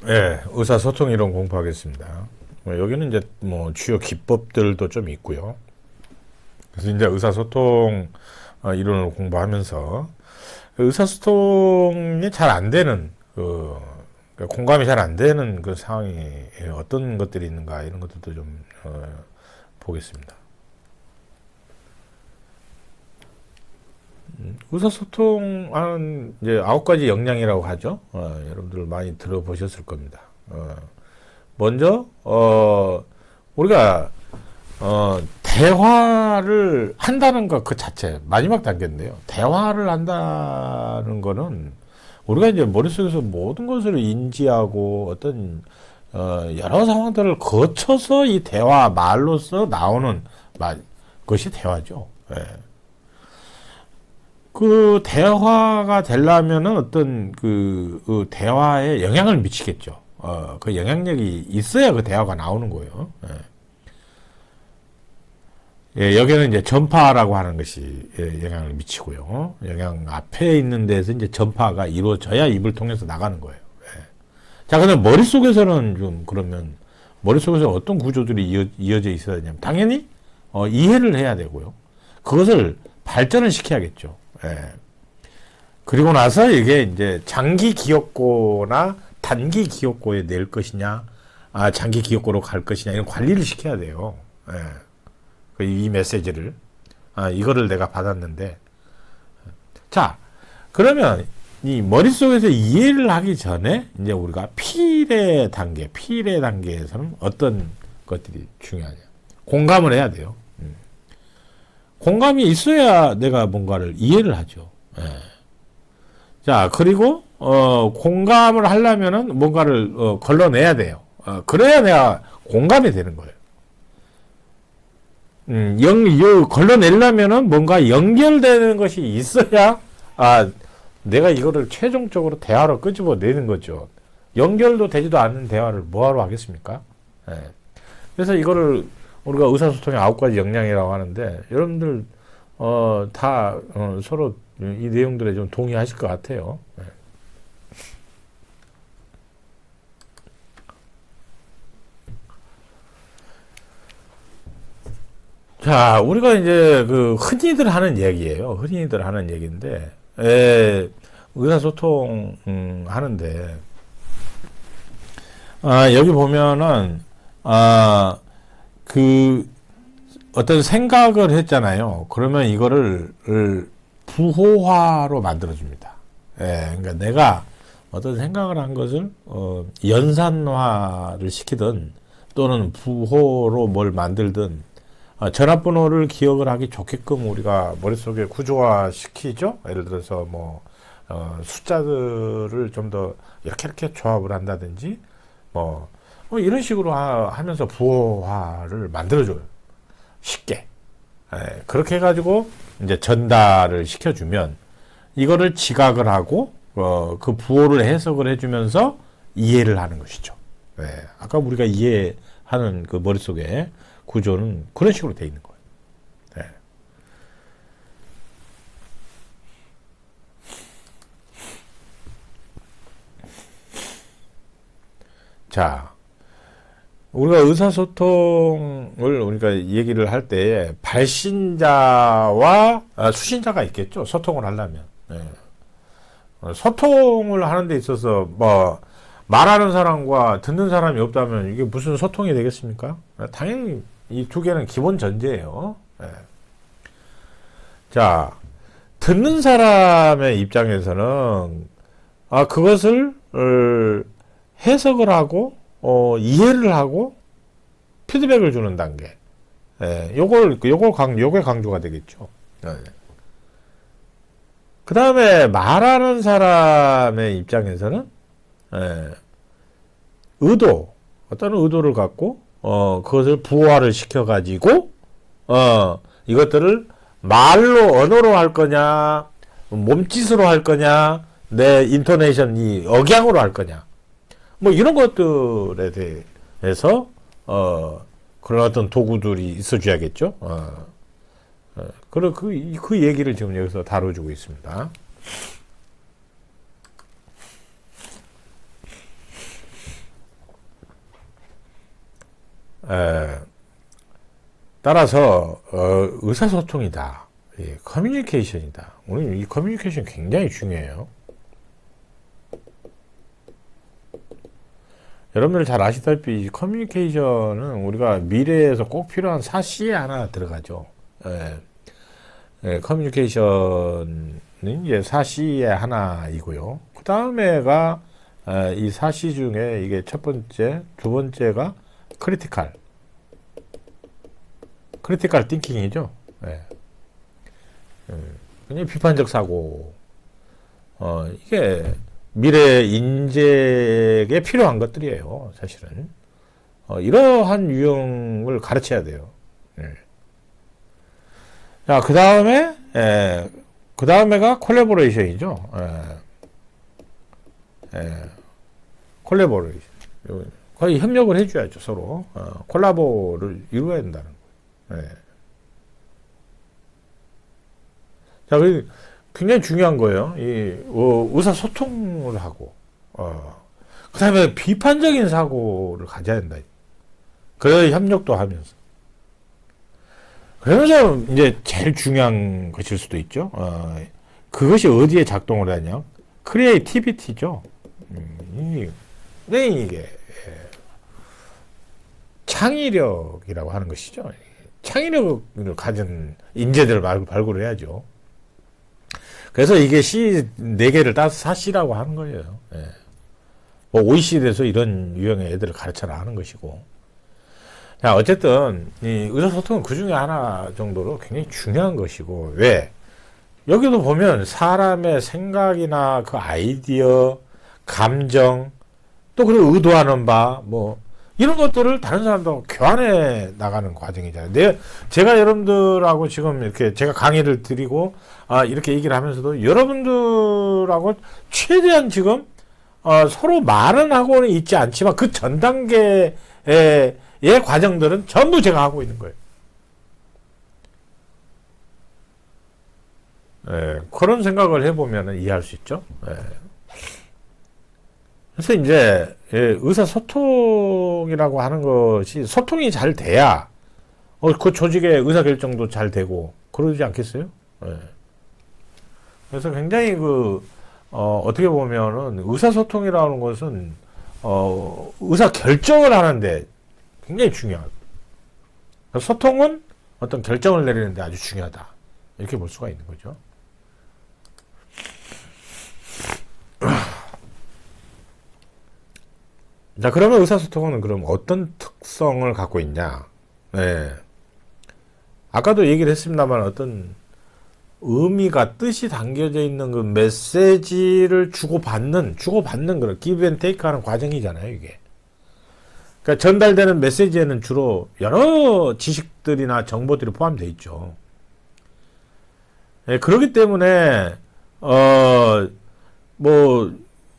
예, 의사소통 이론 공부하겠습니다. 여기는 이제 뭐 주요 기법들도 좀 있고요. 그래서 이제 의사소통 이론을 공부하면서 의사소통이 잘 안 되는 그러니까 공감이 잘 안 되는 그 상황이 어떤 것들이 있는가 이런 것들도 좀 보겠습니다. 의사소통하는 이제 9가지 역량이라고 하죠. 여러분들 많이 들어보셨을 겁니다. 먼저 우리가 대화를 한다는 것 그 자체 마지막 단계인데요. 대화를 한다는 거는 우리가 이제 머릿속에서 모든 것을 인지하고 어떤 여러 상황들을 거쳐서 이 대화 말로서 나오는 것이 대화죠. 예. 그 대화가 되려면은 어떤 그 대화에 영향을 미치겠죠. 그 영향력이 있어야 그 대화가 나오는 거예요. 예. 예, 여기는 이제 전파라고 하는 것이 영향을 미치고요. 영향 앞에 있는 데서 이제 전파가 이루어져야 입을 통해서 나가는 거예요. 예. 자, 근데 머릿속에서는 좀 그러면 머릿속에서 어떤 구조들이 이어져 있어야 되냐면 당연히 이해를 해야 되고요. 그것을 발전을 시켜야겠죠. 예. 그리고 나서 이게 이제 장기 기억고나 단기 기억고에 낼 것이냐, 장기 기억고로 갈 것이냐, 이런 관리를 시켜야 돼요. 예. 이 메시지를. 이거를 내가 받았는데. 자, 그러면 이 머릿속에서 이해를 하기 전에 이제 우리가 필의 단계에서는 어떤 것들이 중요하냐. 공감을 해야 돼요. 공감이 있어야 내가 뭔가를 이해를 하죠. 예. 자, 그리고 공감을 하려면은 뭔가를 걸러내야 돼요. 그래야 내가 공감이 되는 거예요. 걸러내려면은 뭔가 연결되는 것이 있어야 내가 이거를 최종적으로 대화로 끄집어내는 거죠. 연결도 되지도 않는 대화를 뭐하러 하겠습니까? 예. 그래서 이거를 우리가 의사소통의 9가지 역량이라고 하는데 여러분들 다 서로 이 내용들에 좀 동의하실 것 같아요. 네. 자, 우리가 이제 그 흔히들 하는 얘기예요. 흔히들 하는 얘기인데 의사소통 하는데 여기 보면은 그 어떤 생각을 했잖아요. 그러면 이거를 부호화로 만들어줍니다. 예, 그러니까 내가 어떤 생각을 한 것을 연산화를 시키든 또는 부호로 뭘 만들든 전화번호를 기억을 하기 좋게끔 우리가 머릿속에 구조화 시키죠. 예를 들어서 뭐 숫자들을 좀 더 이렇게 조합을 한다든지 뭐 이런 식으로 하면서 부호화를 만들어줘요. 쉽게. 예, 그렇게 해가지고 이제 전달을 시켜주면 이거를 지각을 하고 그 부호를 해석을 해주면서 이해를 하는 것이죠. 예, 아까 우리가 이해하는 그 머릿속에 구조는 그런 식으로 돼 있는 거예요. 예. 자, 우리가 의사소통을 우리가 얘기를 할 때 발신자와 수신자가 있겠죠. 소통을 하려면. 네. 소통을 하는 데 있어서 뭐 말하는 사람과 듣는 사람이 없다면 이게 무슨 소통이 되겠습니까? 당연히 이 두 개는 기본 전제예요. 네. 자, 듣는 사람의 입장에서는 그것을 해석을 하고 이해를 하고 피드백을 주는 단계. 요게 강조가 되겠죠. 그 다음에 말하는 사람의 입장에서는 어떤 의도를 갖고 그것을 부호화를 시켜가지고 이것들을 말로 언어로 할 거냐, 몸짓으로 할 거냐, 내 인토네이션 이 억양으로 할 거냐. 뭐 이런 것들에 대해서 그런 어떤 도구들이 있어줘야겠죠. 그 얘기를 지금 여기서 다뤄주고 있습니다. 에, 따라서 의사소통이다. 예, 커뮤니케이션이다. 오늘 이 커뮤니케이션 굉장히 중요해요. 여러분들 잘 아시다시피 이 커뮤니케이션은 우리가 미래에서 꼭 필요한 사시에 하나 들어가죠. 예, 예, 커뮤니케이션은 이제 사시의 하나이고요. 그 다음에가 이 사시 중에 이게 첫 번째, 두 번째가 크리티컬 띵킹이죠. 예. 굉장히 비판적 사고. 이게 미래 인재에게 필요한 것들이에요, 사실은. 이러한 유형을 가르쳐야 돼요. 예. 자, 그 다음에가 콜라보레이션이죠. 콜라보레이션. 거의 협력을 해줘야죠, 서로. 콜라보를 이루어야 된다는 거예요. 예. 자, 굉장히 중요한 거예요. 의사소통을 하고, 그 다음에 비판적인 사고를 가져야 된다. 그래야 협력도 하면서. 그러면서 이제 제일 중요한 것일 수도 있죠. 그것이 어디에 작동을 하냐? 크리에이티비티죠. 이게 창의력이라고 하는 것이죠. 창의력을 가진 인재들을 발굴을 해야죠. 그래서 이게 시 4개를 따서 사시라고 하는 거예요. 예. 뭐 OECD에서 이런 유형의 애들을 가르쳐라 하는 것이고. 자, 어쨌든 이 의사소통은 그 중에 하나 정도로 굉장히 중요한 것이고. 왜? 여기도 보면 사람의 생각이나 그 아이디어, 감정, 또 그리고 의도하는 바, 뭐 이런 것들을 다른 사람들하고 교환해 나가는 과정이잖아요. 제가 여러분들하고 지금 이렇게 제가 강의를 드리고, 이렇게 얘기를 하면서도 여러분들하고 최대한 지금, 서로 말은 하고는 있지 않지만 그 전 단계의 과정들은 전부 제가 하고 있는 거예요. 예, 그런 생각을 해보면 이해할 수 있죠. 예. 그래서 이제 의사소통이라고 하는 것이 소통이 잘 돼야 그 조직의 의사결정도 잘 되고 그러지 않겠어요? 네. 그래서 굉장히 어떻게 보면은 의사소통이라는 것은 의사결정을 하는데 굉장히 중요하다. 소통은 어떤 결정을 내리는데 아주 중요하다. 이렇게 볼 수가 있는 거죠. 자, 그러면 의사소통은 그럼 어떤 특성을 갖고 있냐? 네. 아까도 얘기를 했습니다만 어떤 의미가 뜻이 담겨져 있는 그 메시지를 주고받는 그런 give and take 하는 과정이잖아요, 이게. 그러니까 전달되는 메시지에는 주로 여러 지식들이나 정보들이 포함되어 있죠. 네, 그렇기 때문에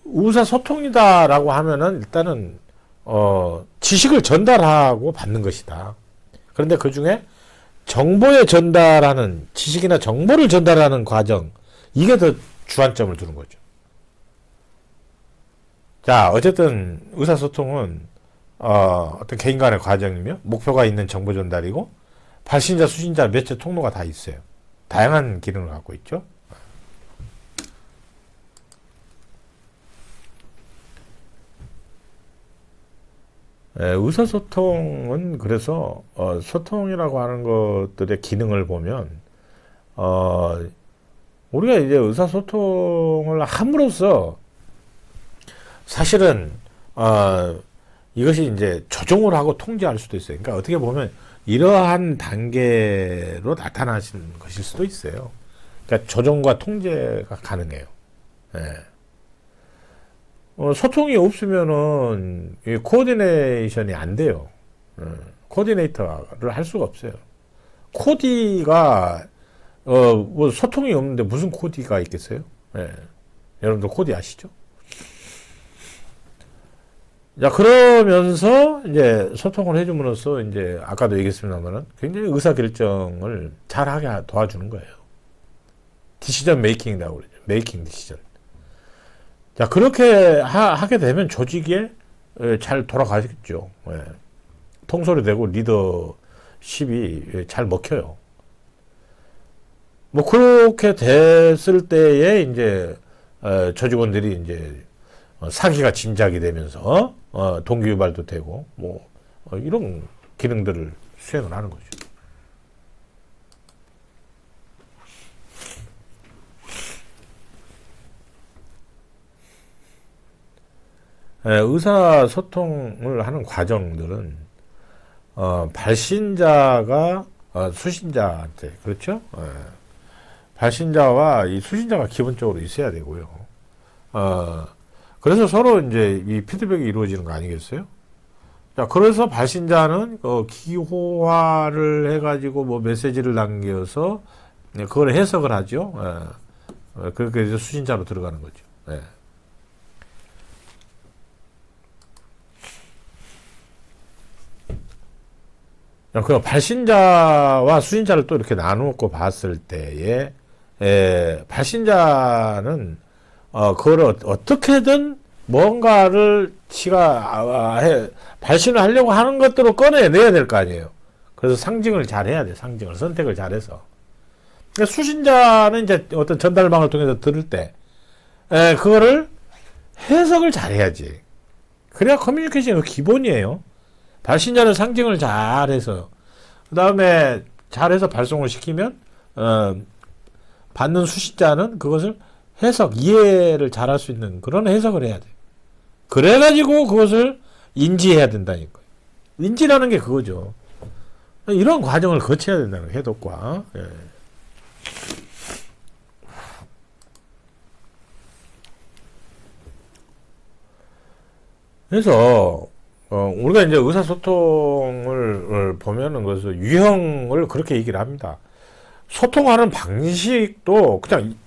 의사소통이다라고 하면은 일단은 지식을 전달하고 받는 것이다. 그런데 그 중에 정보에 전달하는 지식이나 정보를 전달하는 과정, 이게 더 주안점을 두는 거죠. 자, 어쨌든 의사소통은 어떤 개인 간의 과정이며 목표가 있는 정보 전달이고 발신자, 수신자, 매체 통로가 다 있어요. 다양한 기능을 갖고 있죠. 의사소통은 그래서 소통이라고 하는 것들의 기능을 보면 우리가 이제 의사소통을 함으로써 사실은 이것이 이제 조종을 하고 통제할 수도 있어요. 그러니까 어떻게 보면 이러한 단계로 나타나시는 것일 수도 있어요. 그러니까 조종과 통제가 가능해요. 예. 소통이 없으면은 코디네이션이 안 돼요. 코디네이터를 할 수가 없어요. 코디가 뭐 소통이 없는데 무슨 코디가 있겠어요? 예. 여러분들 코디 아시죠? 자, 그러면서 이제 소통을 해줌으로써 이제 아까도 얘기했습니다만은 굉장히 의사결정을 잘하게 도와주는 거예요. 디시전 메이킹이라고 그러죠. 메이킹 디시전. 자, 그렇게 하게 되면 조직에 잘 돌아가겠죠. 예. 통솔이 되고 리더십이 잘 먹혀요. 뭐 그렇게 됐을 때에 이제 저 직원들이 이제 사기가 짐작이 되면서 동기유발도 되고 뭐 이런 기능들을 수행을 하는 거죠. 의사소통을 하는 과정들은 발신자가 수신자한테 그렇죠? 발신자와 이 수신자가 기본적으로 있어야 되고요. 그래서 서로 이제 이 피드백이 이루어지는 거 아니겠어요? 자, 그래서 발신자는 기호화를 해가지고 뭐 메시지를 남겨서 그걸 해석을 하죠. 그렇게 이제 수신자로 들어가는 거죠. 그 발신자와 수신자를 또 이렇게 나누고 봤을 때에 발신자는 그걸 어떻게든 뭔가를 지가 발신을 하려고 하는 것들을 꺼내내야 될 거 아니에요. 그래서 상징을 잘 해야 돼. 상징을 선택을 잘해서. 그러니까 수신자는 이제 어떤 전달망을 통해서 들을 때 그거를 해석을 잘해야지. 그래야 커뮤니케이션의 기본이에요. 발신자는 상징을 잘해서 그 다음에 잘해서 발송을 시키면 받는 수신자는 그것을 해석, 이해를 잘할 수 있는 그런 해석을 해야 돼. 그래가지고 그것을 인지해야 된다니까요. 인지라는 게 그거죠. 이런 과정을 거쳐야 된다는 해독과. 그래서 우리가 이제 의사소통을 보면은 그래서 유형을 그렇게 얘기를 합니다. 소통하는 방식도 그냥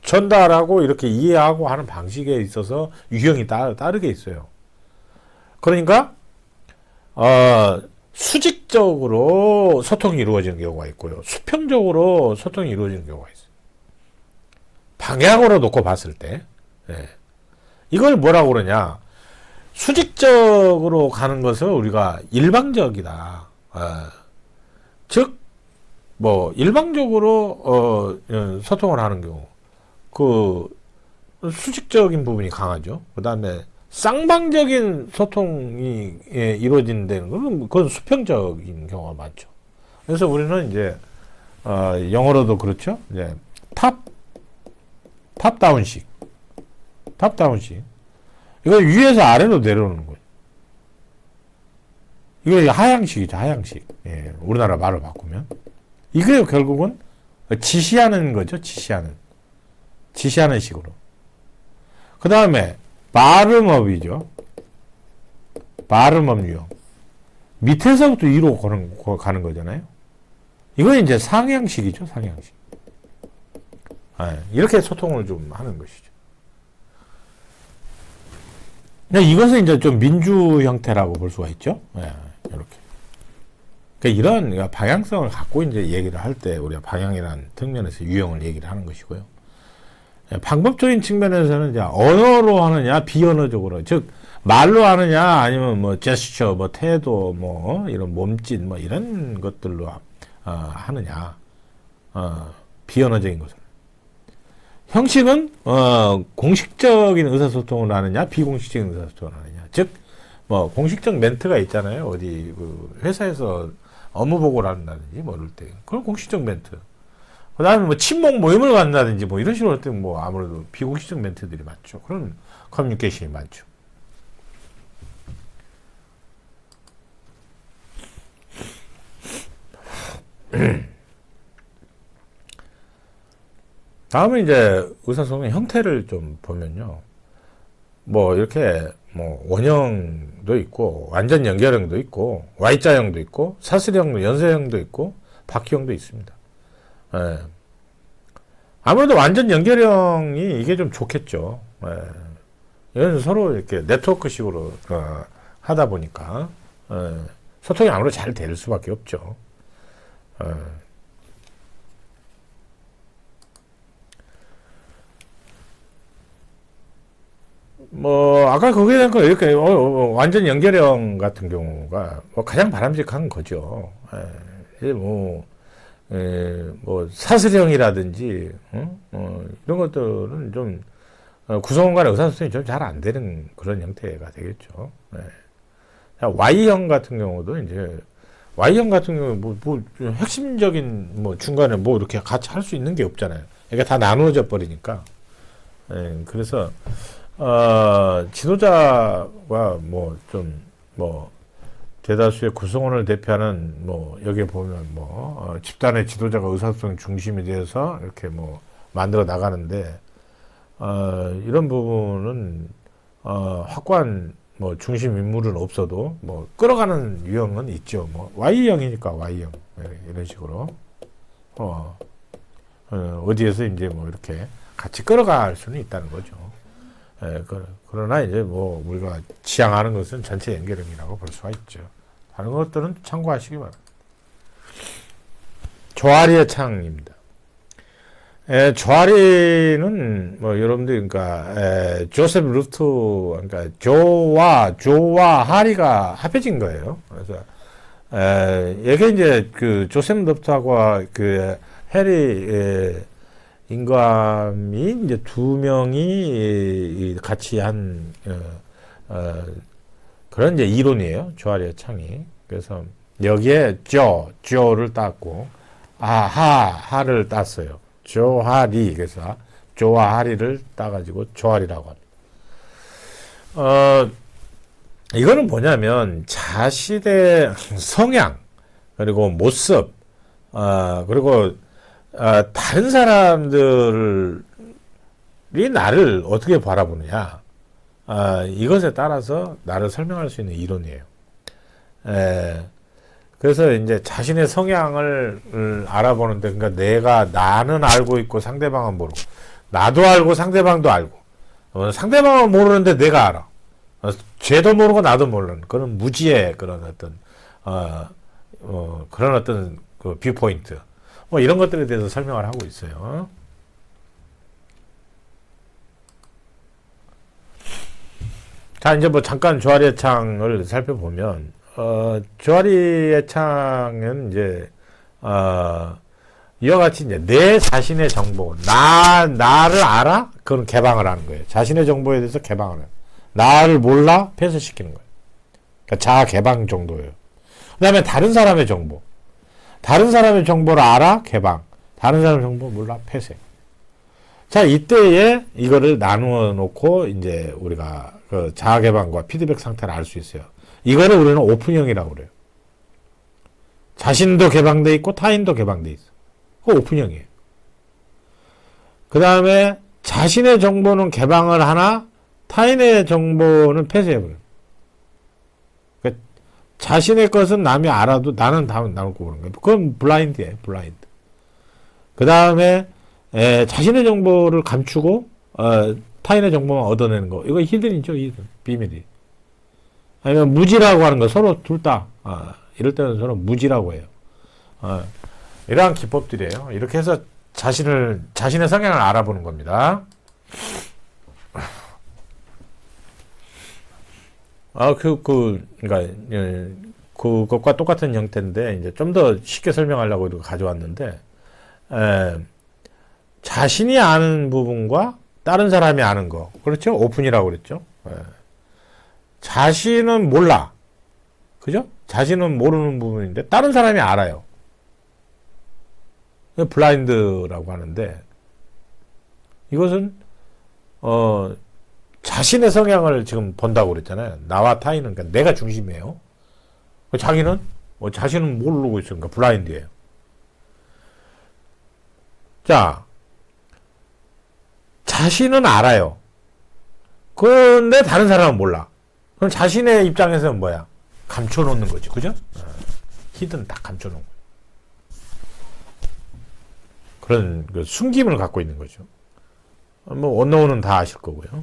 전달하고 이렇게 이해하고 하는 방식에 있어서 유형이 다르게 있어요. 그러니까 수직적으로 소통이 이루어지는 경우가 있고요. 수평적으로 소통이 이루어지는 경우가 있어요. 방향으로 놓고 봤을 때 이걸 뭐라고 그러냐. 수직적으로 가는 것을 우리가 일방적이다. 즉, 뭐, 일방적으로, 소통을 하는 경우. 수직적인 부분이 강하죠. 그 다음에, 쌍방적인 소통이 이루어지는 데는, 그건 수평적인 경우가 많죠. 그래서 우리는 이제, 영어로도 그렇죠. 이제, 탑다운식. 이거 위에서 아래로 내려오는 거예요. 이거 하향식이죠, 하향식. 우리나라 말을 바꾸면. 이게 결국은 지시하는 거죠, 지시하는 식으로. 그 다음에, 발음업이죠. 발음업 유형. 밑에서부터 위로 가는 거잖아요. 이건 이제 상향식이죠, 상향식. 이렇게 소통을 좀 하는 것이죠. 이것은 이제 좀 민주 형태라고 볼 수가 있죠. 이렇게. 그러니까 이런 방향성을 갖고 이제 얘기를 할 때 우리가 방향이라는 측면에서 유형을 얘기를 하는 것이고요. 방법적인 측면에서는 이제 언어로 하느냐, 비언어적으로, 즉 말로 하느냐, 아니면 뭐 제스처, 뭐 태도, 뭐 이런 몸짓, 뭐 이런 것들로 하느냐, 비언어적인 것을. 형식은 공식적인 의사소통을 하느냐, 비공식적인 의사소통을 하느냐. 즉, 뭐 공식적 멘트가 있잖아요. 어디 그 회사에서 업무 보고를 한다든지 뭐 이럴 때 그런 공식적 멘트. 그다음에 뭐 친목 모임을 간다든지 뭐 이런 식으로 할 때 뭐 아무래도 비공식적 멘트들이 많죠. 그런 커뮤니케이션이 많죠. 다음은 이제 의사소통의 형태를 좀 보면요. 뭐 이렇게 뭐 원형도 있고 완전 연결형도 있고 Y자형도 있고 사슬형도 연쇄형도 있고 바퀴형도 있습니다. 아무래도 완전 연결형이 이게 좀 좋겠죠. 이건 서로 이렇게 네트워크식으로 하다 보니까 소통이 아무래도 잘 될 수밖에 없죠. 뭐 아까 거기에 대한 거 이렇게, 완전 연결형 같은 경우가, 가장 바람직한 거죠. 이제 사슬형이라든지, 이런 것들은 좀, 구성원 간의 의사소통이 좀 잘 안 되는 그런 형태가 되겠죠. 자, Y형 같은 경우도 이제, Y형 같은 경우, 핵심적인, 중간에 이렇게 같이 할 수 있는 게 없잖아요. 이게 다 나누어져 버리니까. 그래서, 지도자가 대다수의 구성원을 대표하는 여기에 보면 집단의 지도자가 의사소통 중심이 되어서 이렇게 만들어 나가는데 이런 부분은 확고한 중심 인물은 없어도 끌어가는 유형은 있죠. Y형이니까 Y형 이런 식으로 어디에서 이제 이렇게 같이 끌어갈 수는 있다는 거죠. 그러나 이제 우리가 지향하는 것은 전체 연결형이라고 볼 수가 있죠. 다른 것들은 참고하시기 바랍니다. 조아리의 창입니다. 조아리는 여러분들 그러니까 조셉 루트 그러니까 조와 하리가 합해진 거예요. 그래서 이게 이제 그 조셉 루트하고 그 해리 인감이 이제 두 명이 같이 한 그런 이제 이론이에요. 조아리의 창이. 그래서 여기에 조를 땄고 하를 땄어요. 조하리. 그래서 조와 하리를 따가지고 조아리라고 합니다. 이거는 뭐냐면 자신의 성향 그리고 모습 그리고 다른 사람들이 나를 어떻게 바라보느냐 이것에 따라서 나를 설명할 수 있는 이론이에요. 그래서 이제 자신의 성향을 알아보는데, 그러니까 나는 알고 있고 상대방은 모르고, 나도 알고 상대방도 알고, 상대방은 모르는데 내가 알아. 쟤도 모르고 나도 모르는 그런 무지의 그런 어떤, 그런 어떤 그 뷰포인트. 이런 것들에 대해서 설명을 하고 있어요. 자, 이제 잠깐 조아리의 창을 살펴보면, 조아리의 창은 이제, 이와 같이 이제 내 자신의 정보, 나를 알아? 그건 개방을 하는 거예요. 자신의 정보에 대해서 개방을 해요. 나를 몰라? 폐쇄시키는 거예요. 그러니까 자아 개방 정도예요. 그 다음에 다른 사람의 정보. 다른 사람의 정보를 알아? 개방. 다른 사람의 정보 몰라? 폐쇄. 자, 이때에 이거를 나누어 놓고 이제 우리가 그 자아 개방과 피드백 상태를 알 수 있어요. 이거를 우리는 오픈형이라고 그래요. 자신도 개방돼 있고 타인도 개방돼 있어. 그거 오픈형이에요. 그 다음에 자신의 정보는 개방을 하나 타인의 정보는 폐쇄해버려요. 그러니까 자신의 것은 남이 알아도 나는 나누고 그런 거예요. 그건 블라인드예요. 블라인드. 그 다음에 자신의 정보를 감추고 타인의 정보만 얻어내는 거. 이거 히든이죠. 히든. 비밀이. 아니면 무지라고 하는 거. 서로 둘 다. 이럴 때는 서로 무지라고 해요. 이러한 기법들이에요. 이렇게 해서 자신의 성향을 알아보는 겁니다. 그러니까, 그것과 똑같은 형태인데, 이제 좀 더 쉽게 설명하려고 이렇게 가져왔는데, 자신이 아는 부분과 다른 사람이 아는 거. 그렇죠? 오픈이라고 그랬죠? 자신은 몰라. 그죠? 자신은 모르는 부분인데, 다른 사람이 알아요. 블라인드라고 하는데, 이것은, 자신의 성향을 지금 본다고 그랬잖아요. 나와 타인은, 그러니까 내가 중심이에요. 자기는, 자신은 모르고 있으니까 블라인드예요. 자, 자신은 알아요. 그런데 다른 사람은 몰라. 그럼 자신의 입장에서는 뭐야? 감춰놓는 거죠. 그죠? 히든 딱 감춰놓은 거예요. 그런 그 숨김을 갖고 있는 거죠. 원노우는 다 아실 거고요.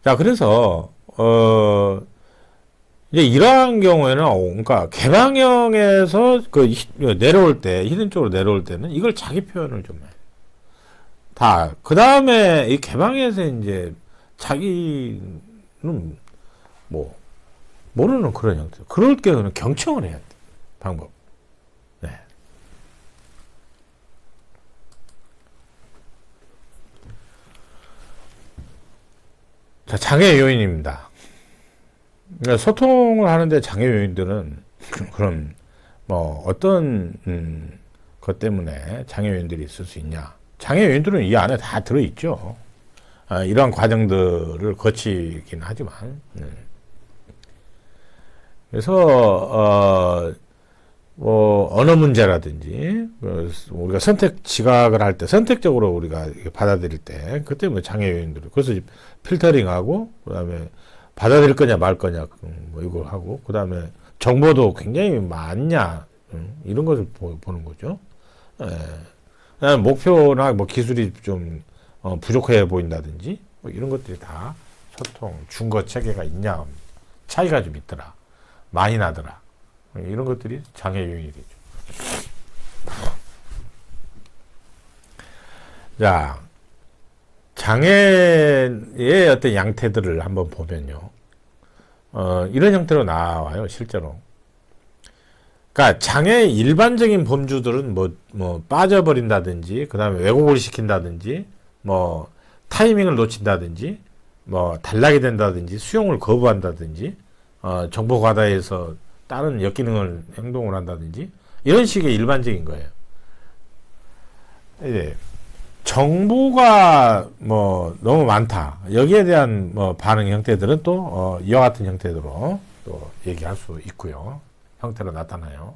자, 그래서, 이제 이러한 경우에는 그러니까 개방형에서 내려올 때 히든 쪽으로 내려올 때는 이걸 자기 표현을 좀 해. 다 그 다음에 이 개방에서 이제 자기는 뭐 모르는 그런 형태. 그럴 경우는 경청을 해야 돼. 방법. 네. 자, 장애 요인입니다. 그러니까 소통을 하는데 장애 요인들은 그럼 뭐 어떤 것 때문에 장애 요인들이 있을 수 있냐? 장애 요인들은 이 안에 다 들어 있죠. 이러한 과정들을 거치긴 하지만. 그래서 뭐 언어 문제라든지 우리가 선택 지각을 할 때 선택적으로 우리가 받아들일 때 그때 뭐 장애 요인들 그래서 필터링하고 그다음에 받아들일 거냐 말 거냐 뭐 이걸 하고 그다음에 정보도 굉장히 많냐 이런 것을 보는 거죠. 예. 목표나 뭐 기술이 좀 부족해 보인다든지 뭐 이런 것들이 다 소통 중거 체계가 있냐 차이가 좀 있더라 많이 나더라 이런 것들이 장애 요인이 되죠. 자, 장애의 어떤 양태들을 한번 보면요. 이런 형태로 나와요, 실제로. 그러니까 장애의 일반적인 범주들은 뭐 빠져버린다든지, 그 다음에 왜곡을 시킨다든지, 뭐 타이밍을 놓친다든지, 뭐 단락이 된다든지, 수용을 거부한다든지, 정보 과다에서 다른 역기능을 행동을 한다든지 이런 식의 일반적인 거예요. 이제 정보가 뭐 너무 많다. 여기에 대한 뭐 반응 형태들은 또 이와 같은 형태로 또 얘기할 수 있고요. 형태로 나타나요.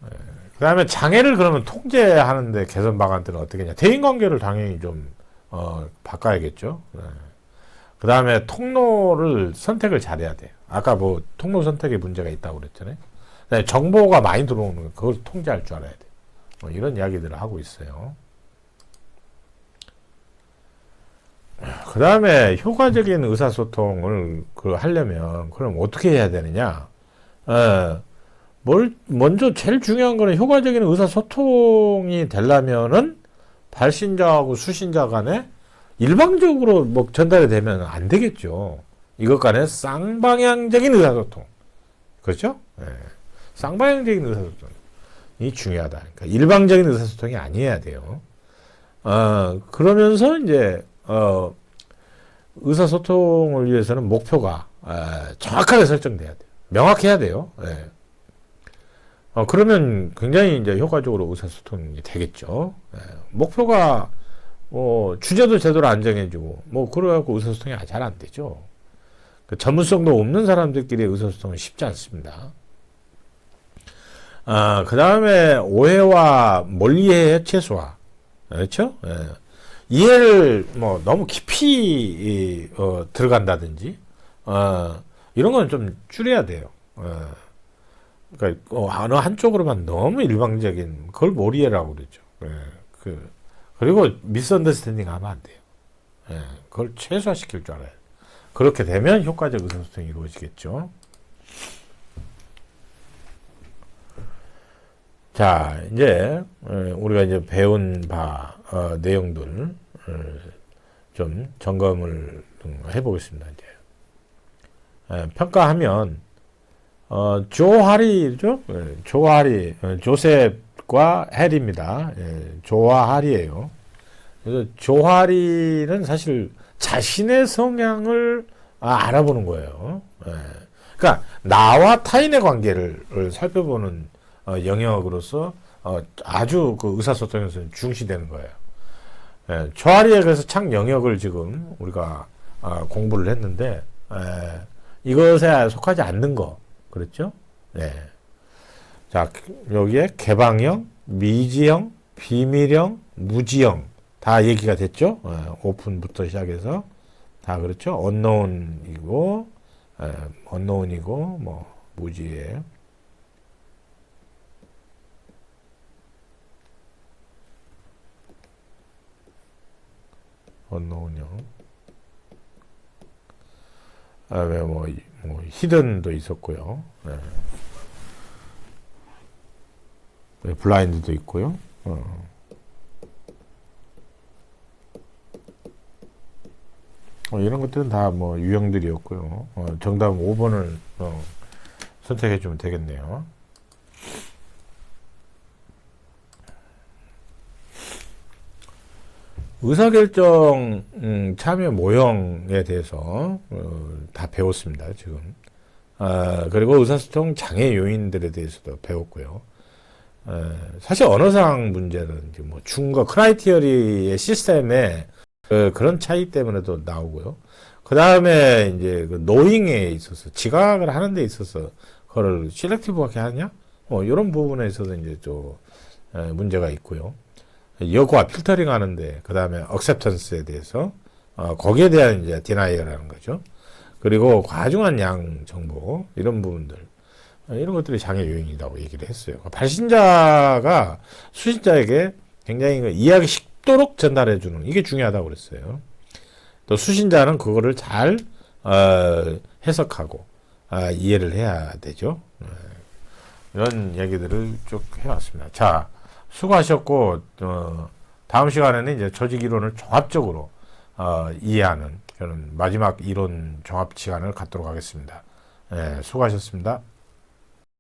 그 다음에 장애를 그러면 통제하는데 개선 방안들은 어떻게 하냐. 대인관계를 당연히 좀 바꿔야겠죠. 그 다음에 통로를 선택을 잘해야 돼요. 아까 뭐 통로 선택에 문제가 있다고 그랬잖아요. 정보가 많이 들어오는 거 그걸 통제할 줄 알아야 돼요. 뭐 이런 이야기들을 하고 있어요. 그 다음에 효과적인 의사소통을 하려면 그럼 어떻게 해야 되느냐? 먼저 제일 중요한 거는 효과적인 의사소통이 되려면은 발신자하고 수신자 간에 일방적으로 뭐 전달이 되면 안 되겠죠. 이것 간에 쌍방향적인 의사소통. 그렇죠? 네. 쌍방향적인 의사소통이 중요하다. 그러니까 일방적인 의사소통이 아니어야 돼요. 그러면서 이제, 의사소통을 위해서는 목표가, 정확하게 설정돼야 돼요. 명확해야 돼요. 네. 그러면 굉장히 이제 효과적으로 의사소통이 되겠죠. 네. 목표가 주제도 제대로 안 정해지고, 그래갖고 의사소통이 잘 안 되죠. 그 전문성도 없는 사람들끼리 의사소통은 쉽지 않습니다. 그 다음에 오해와 멀리해 최소화. 그렇죠? 예. 이해를 너무 깊이, 들어간다든지, 이런 건 좀 줄여야 돼요. 그러니까, 어느 한쪽으로만 너무 일방적인, 그걸 몰이해라고 그러죠. 예. 그리고 미스언더스탠딩 하면 안 돼요. 예, 그걸 최소화시킬 줄 알아요. 그렇게 되면 효과적 의사소통이 이루어지겠죠. 자, 이제 우리가 이제 배운 바 내용들 좀 점검을 해보겠습니다. 이제 평가하면 조하리죠. 조하리 조셉과 해리입니다. 조와 하리예요. 그래서 조하리는 사실 자신의 성향을 알아보는 거예요. 그러니까 나와 타인의 관계를 살펴보는 영역으로서 아주 그 의사소통에서 중시되는 거예요. 조하리에 그래서 창 영역을 지금 우리가 공부를 했는데 이것에 속하지 않는 거 그렇죠? 네. 자 여기에 개방형, 미지형, 비밀형, 무지형 다 얘기가 됐죠? 오픈부터 시작해서 다 그렇죠? 언노운이고 뭐 무지예요. 언노운형. 뭐 히든도 있었고요. 네. 블라인드도 있고요. 이런 것들은 다 뭐 유형들이었고요. 정답 5번을 선택해 주면 되겠네요. 의사결정 참여 모형에 대해서 다 배웠습니다. 지금. 그리고 의사소통 장애 요인들에 대해서도 배웠고요. 사실 언어상 문제는 이제 뭐 중거 크라이티어리의 시스템에 그런 차이 때문에도 나오고요. 그 다음에 이제 그 노잉에 있어서 지각을 하는 데 있어서 그걸 셀렉티브하게 하냐? 이런 부분에 있어서 이제 좀 문제가 있고요. 여과 필터링 하는데 그 다음에 억셉턴스에 대해서 거기에 대한 이제 디나이어라는 거죠. 그리고 과중한 양 정보 이런 부분들 이런 것들이 장애 요인이라고 얘기를 했어요. 발신자가 수신자에게 굉장히 이해하기 쉽도록 전달해 주는 이게 중요하다고 그랬어요. 또 수신자는 그거를 잘 해석하고 이해를 해야 되죠. 이런 얘기들을 쭉 해왔습니다. 자, 수고하셨고 다음 시간에는 이제 조직 이론을 종합적으로 이해하는 그런 마지막 이론 종합 시간을 갖도록 하겠습니다. 수고하셨습니다.